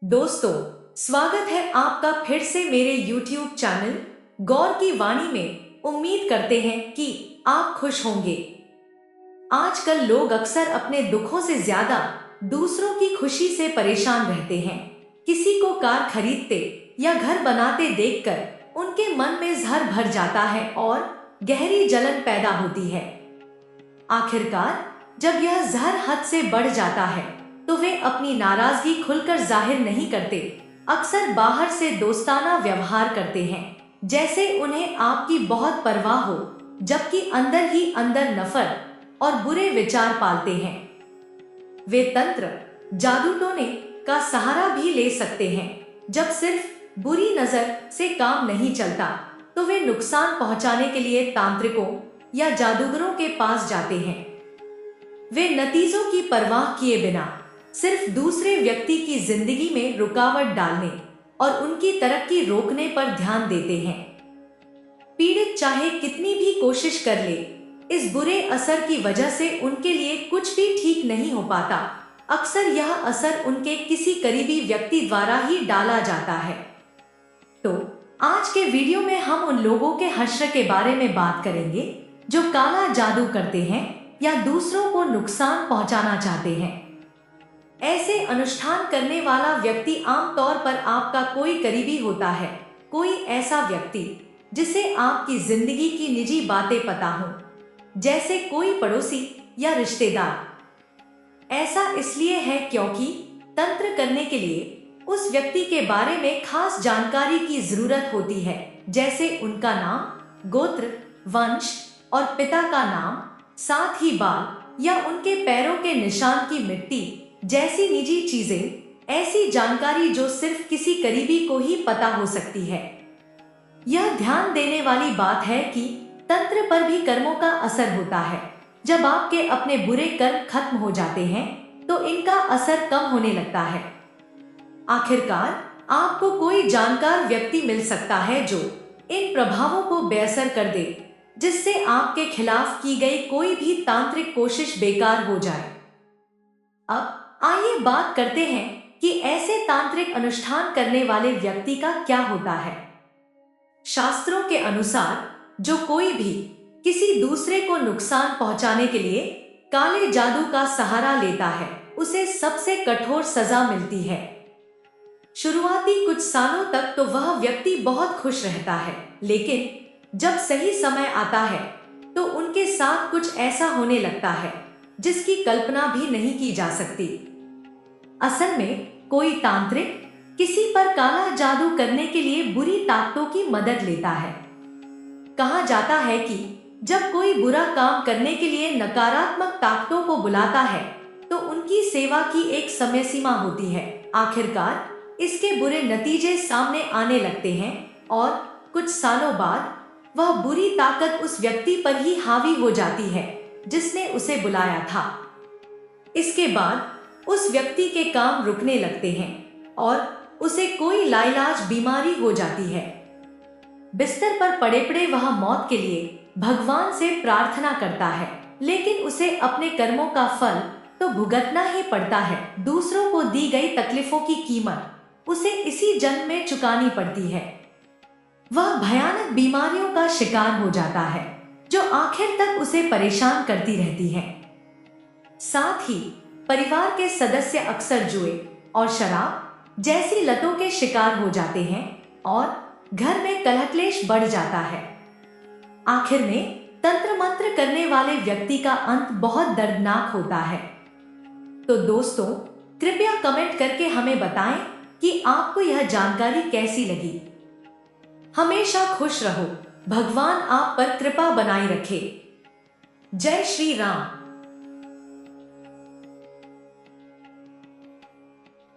दोस्तों, स्वागत है आपका फिर से मेरे YouTube चैनल गौर की वाणी में। उम्मीद करते हैं कि आप खुश होंगे। आजकल लोग अक्सर अपने दुखों से ज्यादा दूसरों की खुशी से परेशान रहते हैं। किसी को कार खरीदते या घर बनाते देखकर उनके मन में जहर भर जाता है और गहरी जलन पैदा होती है। आखिरकार जब यह जहर हद से बढ़ जाता है तो वे अपनी नाराजगी खुलकर जाहिर नहीं करते। अक्सर बाहर से दोस्ताना व्यवहार करते हैं, जैसे उन्हें आपकी बहुत परवाह हो, जबकि अंदर ही अंदर नफरत और बुरे विचार पालते हैं। वे तंत्र जादू टोने का सहारा भी ले सकते हैं। जब सिर्फ बुरी नजर से काम नहीं चलता तो वे नुकसान पहुंचाने के लिए तांत्रिकों या जादूगरों के पास जाते हैं। वे नतीजों की परवाह किए बिना सिर्फ दूसरे व्यक्ति की जिंदगी में रुकावट डालने और उनकी तरक्की रोकने पर ध्यान देते हैं। पीड़ित चाहे कितनी भी कोशिश कर ले, इस बुरे असर की वजह से उनके लिए कुछ भी ठीक नहीं हो पाता। अक्सर यह असर उनके किसी करीबी व्यक्ति द्वारा ही डाला जाता है। तो आज के वीडियो में हम उन लोगों के हश्र के बारे में बात करेंगे जो काला जादू करते हैं या दूसरों को नुकसान पहुंचाना चाहते हैं। ऐसे अनुष्ठान करने वाला व्यक्ति आमतौर पर आपका कोई करीबी होता है, कोई ऐसा व्यक्ति जिसे आपकी जिंदगी की निजी बातें पता हो, जैसे कोई पड़ोसी या रिश्तेदार। ऐसा इसलिए है क्योंकि तंत्र करने के लिए उस व्यक्ति के बारे में खास जानकारी की जरूरत होती है, जैसे उनका नाम, गोत्र, वंश और पिता का नाम, साथ ही बाल या उनके पैरों के निशान की मिट्टी जैसी निजी चीजें। ऐसी जानकारी जो सिर्फ किसी करीबी को ही पता हो सकती है। यह ध्यान देने वाली बात है कि तंत्र पर भी कर्मों का असर होता है। जब आपके अपने बुरे कर्म खत्म हो जाते हैं तो इनका असर कम होने लगता है। आखिरकार आपको कोई जानकार व्यक्ति मिल सकता है जो इन प्रभावों को बेअसर कर दे, जिससे आपके खिलाफ की गई कोई भी तांत्रिक कोशिश बेकार हो जाए। अब आइए बात करते हैं कि ऐसे तांत्रिक अनुष्ठान करने वाले व्यक्ति का क्या होता है। शास्त्रों के अनुसार जो कोई भी किसी दूसरे को नुकसान पहुंचाने के लिए काले जादू का सहारा लेता है, उसे सबसे कठोर सजा मिलती है। शुरुआती कुछ सालों तक तो वह व्यक्ति बहुत खुश रहता है, लेकिन जब सही समय आता है तो उनके साथ कुछ ऐसा होने लगता है जिसकी कल्पना भी नहीं की जा सकती। असल में कोई तांत्रिक किसी पर काला जादू करने के लिए बुरी ताकतों की मदद लेता है। कहा जाता है कि जब कोई बुरा काम करने के लिए नकारात्मक ताकतों को बुलाता है तो उनकी सेवा की एक समय सीमा होती है। आखिरकार इसके बुरे नतीजे सामने आने लगते हैं और कुछ सालों बाद वह बुरी ताकत उस व्यक्ति पर ही हावी हो जाती है जिसने उसे बुलाया था। इसके बाद उस व्यक्ति के काम रुकने लगते हैं और उसे कोई लाइलाज बीमारी हो जाती है। बिस्तर पर पड़े पड़े वह मौत के लिए भगवान से प्रार्थना करता है, लेकिन उसे अपने कर्मों का फल तो भुगतना ही पड़ता है। दूसरों को दी गई तकलीफों की कीमत उसे इसी जन्म में चुकानी पड़ती है। वह भयानक बीमारियों का शिकार हो जाता है जो आखिर तक उसे परेशान करती रहती हैं। साथ ही परिवार के सदस्य अक्सर जुए और शराब जैसी लतों के शिकार हो जाते हैं और घर में कलह-क्लेश बढ़ जाता है। आखिर में तंत्र मंत्र करने वाले व्यक्ति का अंत बहुत दर्दनाक होता है। तो दोस्तों, कृपया कमेंट करके हमें बताएं कि आपको यह जानकारी कैसी लगी। हमेशा खुश रहो, भगवान आप पर कृपा बनाए रखे। जय श्री राम।